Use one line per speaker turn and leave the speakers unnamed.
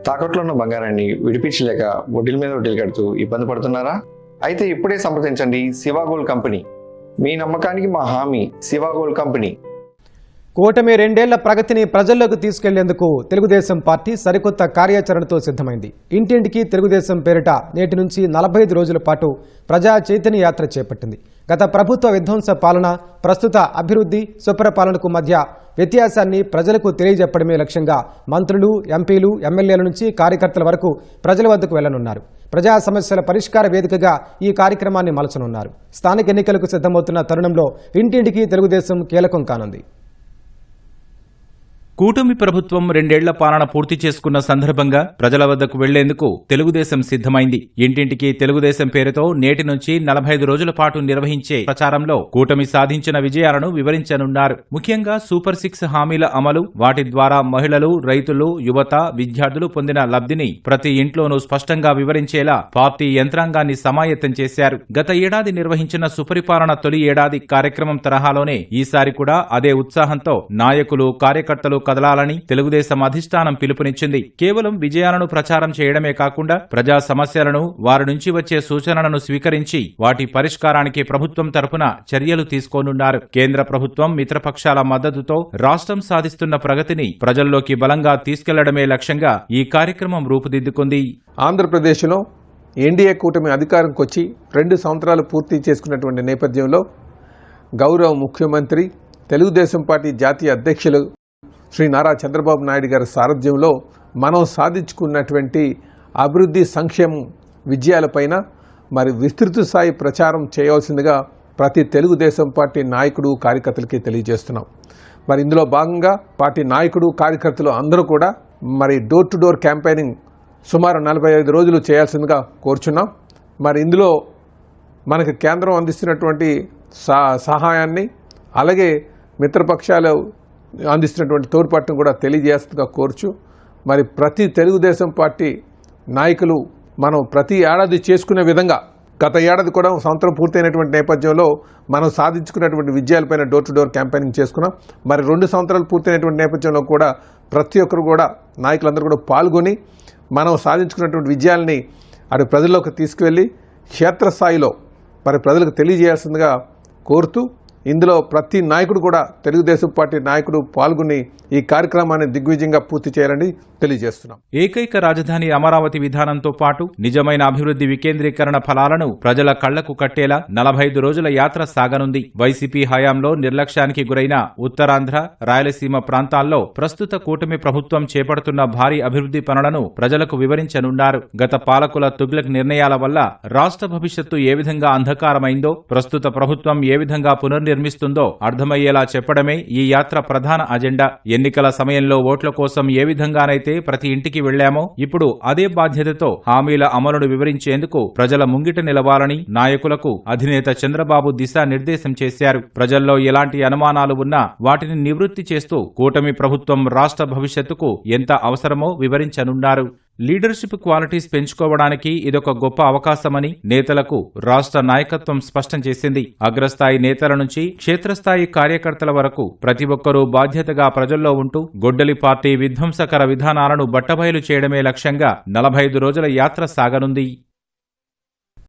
తాకట్లో ఉన్న బంగారాన్ని విడిపించలేక వడ్డీల మీద వడ్డీలు కడుతూ ఇబ్బంది పడుతున్నారా? అయితే ఇప్పుడే సంప్రదించండి శివ గోల్డ్ కంపెనీ. మీ నమ్మకానికి మా హామీ శివ గోల్డ్ కంపెనీ.
కూటమి 2 ఏళ్ల ప్రగతిని ప్రజల్లోకి తీసుకెళ్లేందుకు తెలుగుదేశం పార్టీ సరికొత్త కార్యాచరణతో సిద్ధమైంది. ఇంటింటికి తెలుగుదేశం పేరిట నేటి నుంచి 45 రోజుల పాటు ప్రజా చైతన్య యాత్ర చేపట్టింది. గత ప్రభుత్వ విధ్వంస పాలన, ప్రస్తుత అభివృద్ధి, సుపరిపాలనకు మధ్య వ్యత్యాసాన్ని ప్రజలకు తెలియజెప్పడమే లక్ష్యంగా మంత్రులు, ఎంపీలు, ఎమ్మెల్యేల నుంచి కార్యకర్తల వరకు ప్రజల వద్దకు వెళ్లనున్నారు. ప్రజా సమస్యల పరిష్కార వేదికగా ఈ కార్యక్రమాన్ని మలచనున్నారు. స్థానిక ఎన్నికలకు సిద్ధమవుతున్న తరుణంలో ఇంటింటికి తెలుగుదేశం కీలకం కానుంది.
కూటమి ప్రభుత్వం 2 ఏళ్ల పాలన పూర్తి చేసుకున్న సందర్భంగా ప్రజల వద్దకు వెళ్లేందుకు తెలుగుదేశం సిద్ధమైంది. ఇంటింటికి తెలుగుదేశం పేరుతో నేటి నుంచి 45 రోజుల పాటు నిర్వహించే ప్రచారంలో కూటమి సాధించిన విజయాలను వివరించనున్నారు. ముఖ్యంగా సూపర్ 6 హామీల అమలు, వాటి ద్వారా మహిళలు, రైతులు, యువత, విద్యార్థులు పొందిన లబ్ధిని ప్రతి ఇంట్లోనూ స్పష్టంగా వివరించేలా పార్టీ యంత్రాంగాన్ని సమాయత్తం చేశారు. గత ఏడాది నిర్వహించిన సుపరిపాలన తొలి ఏడాది కార్యక్రమం తరహాలోనే ఈసారి కూడా అదే ఉత్సాహంతో నాయకులు, కార్యకర్తలు కదలాలని తెలుగుదేశం అధిష్టానం పిలుపునిచ్చింది. కేవలం విజయాలను ప్రచారం చేయడమే కాకుండా ప్రజా సమస్యలను, వారి నుంచి వచ్చే సూచనలను స్వీకరించి వాటి పరిష్కారానికి ప్రభుత్వం తరపున చర్యలు తీసుకోనున్నారు. కేంద్ర ప్రభుత్వం, మిత్రపక్షాల మద్దతుతో రాష్ట్రం సాధిస్తున్న ప్రగతిని ప్రజల్లోకి బలంగా తీసుకెళ్లడమే లక్ష్యంగా ఈ కార్యక్రమం రూపుదిద్దుకుంది.
ఆంధ్రప్రదేశ్లో ఎన్డీఏ కూటమి అధికారంకి వచ్చి 2 సంవత్సరాలు పూర్తి చేసుకున్నటువంటి నేపథ్యంలో గౌరవ ముఖ్యమంత్రి, తెలుగుదేశం పార్టీ జాతీయ అధ్యక్షులు శ్రీ నారా చంద్రబాబు నాయుడు గారి సారథ్యంలో మనం సాధించుకున్నటువంటి అభివృద్ధి, సంక్షేమం, విజయాలపైన మరి విస్తృత స్థాయి ప్రచారం చేయవలసిందిగా ప్రతి తెలుగుదేశం పార్టీ నాయకుడు, కార్యకర్తలకి తెలియజేస్తున్నాం. మరి ఇందులో భాగంగా పార్టీ నాయకుడు, కార్యకర్తలు అందరూ కూడా మరి డోర్ టు డోర్ క్యాంపెయినింగ్ సుమారు 45 రోజులు చేయాల్సిందిగా కోరుచున్నాం. మరి ఇందులో మనకు కేంద్రం అందిస్తున్నటువంటి సహాయాన్ని, అలాగే మిత్రపక్షాలు అందిస్తున్నటువంటి తోడ్పాటును కూడా తెలియజేస్తుందిగా కోరుచు, మరి ప్రతి తెలుగుదేశం పార్టీ నాయకులు మనం ప్రతి ఏడాది చేసుకునే విధంగా గత ఏడాది కూడా సంవత్సరం పూర్తయినటువంటి నేపథ్యంలో మనం సాధించుకున్నటువంటి విజయాలపైన డోర్ టు డోర్ క్యాంపెయినింగ్ చేసుకున్నాం. మరి 2 సంవత్సరాలు పూర్తయినటువంటి నేపథ్యంలో కూడా ప్రతి ఒక్కరు కూడా, నాయకులందరూ కూడా పాల్గొని మనం సాధించుకున్నటువంటి విజయాల్ని అటు ప్రజల్లోకి తీసుకువెళ్ళి క్షేత్రస్థాయిలో మరి ప్రజలకు తెలియజేయాల్సిందిగా కోరుతూ, ఇందులో ప్రతి నాయకుడు కూడా, తెలుగుదేశం పార్టీ నాయకుడు పాల్గొని ఈ కార్యక్రమాన్ని దిగ్విజయంగా పూర్తి చేయాలని తెలియజేస్తున్నాం.
ఏకైక రాజధాని అమరావతి విధానంతో పాటు నిజమైన అభివృద్ధి వికేంద్రీకరణ ఫలాలను ప్రజల కళ్లకు కట్టేలా 45 రోజుల యాత్ర సాగనుంది. వైసీపీ హయాంలో నిర్లక్ష్యానికి గురైన ఉత్తరాంధ్ర, రాయలసీమ ప్రాంతాల్లో ప్రస్తుత కూటమి ప్రభుత్వం చేపడుతున్న భారీ అభివృద్ధి పనులను ప్రజలకు వివరించనున్నారు. గత పాలకుల తుగ్లక్ నిర్ణయాల వల్ల రాష్ట్ర భవిష్యత్తు ఏ విధంగా అంధకారమైందో, ప్రస్తుత ప్రభుత్వం ఏ విధంగా పునర్నిర్మిస్తుందో అర్థమయ్యేలా చెప్పడమే ఈ యాత్ర ప్రధాన అజెండా. ఎన్నికల సమయంలో ఓట్ల కోసం ఏ విధంగానైతే ప్రతి ఇంటికి వెళ్లామో, ఇప్పుడు అదే బాధ్యతతో హామీల అమలును వివరించేందుకు ప్రజల ముంగిట నిలవాలని నాయకులకు అధినేత చంద్రబాబు దిశానిర్దేశం చేశారు. ప్రజల్లో ఎలాంటి అనుమానాలు ఉన్నా వాటిని నివృత్తి చేస్తూ కూటమి ప్రభుత్వం రాష్ట్ర భవిష్యత్తుకు ఎంత అవసరమో వివరించనున్నారు. లీడర్షిప్ క్వాలిటీస్ పెంచుకోవడానికి ఇదొక గొప్ప అవకాశమని నేతలకు రాష్ట్ర నాయకత్వం స్పష్టం చేసింది. అగ్రస్థాయి నేతల నుంచి క్షేత్రస్థాయి కార్యకర్తల వరకు ప్రతి ఒక్కరూ బాధ్యతగా ప్రజల్లో ఉంటూ గొడ్డలి పార్టీ విధ్వంసకర విధానాలను బట్టబయలు చేయడమే లక్ష్యంగా 45 రోజుల యాత్ర సాగనుంది.